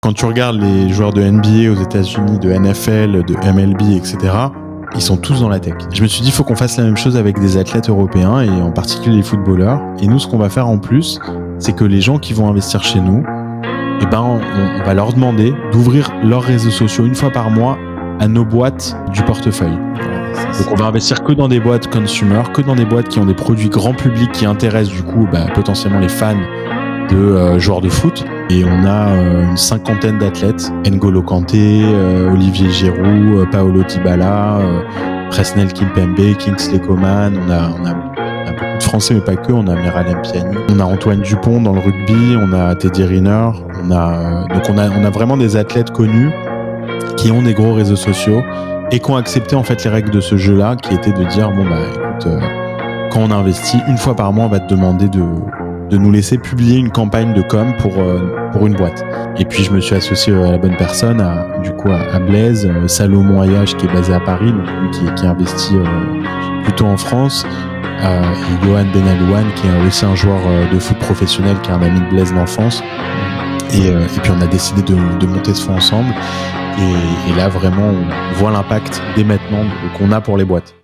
Quand tu regardes les joueurs de NBA aux États-Unis, de NFL, de MLB, etc., ils sont tous dans la tech. Je me suis dit, il faut qu'on fasse la même chose avec des athlètes européens et en particulier les footballeurs. Et nous, ce qu'on va faire en plus, c'est que les gens qui vont investir chez nous, eh ben, on va leur demander d'ouvrir leurs réseaux sociaux une fois par mois à nos boîtes du portefeuille. Donc on va investir que dans des boîtes consumer, que dans des boîtes qui ont des produits grand public qui intéressent du coup potentiellement les fans de joueurs de foot. Et on a une 50aine d'athlètes, N'Golo Kanté, Olivier Giroud, Paolo Dybala, Presnel Kimpembe, Kingsley Coman, on a beaucoup de Français mais pas que, on a Miralem Pjanic, on a Antoine Dupont dans le rugby, on a Teddy Riner, on a vraiment des athlètes connus qui ont des gros réseaux sociaux et qui ont accepté en fait les règles de ce jeu-là, qui était de dire écoute, quand on investit une fois par mois, on va te demander de nous laisser publier une campagne de com pour une boîte. Et puis je me suis associé à la bonne personne, à Blaise, Salomon Ayache qui est basé à Paris, donc lui qui investit plutôt en France, et Johan Benalouane qui est aussi un joueur de foot professionnel, qui est un ami de Blaise d'enfance. Et puis on a décidé de monter ce fonds ensemble. Et là vraiment on voit l'impact dès maintenant qu'on a pour les boîtes.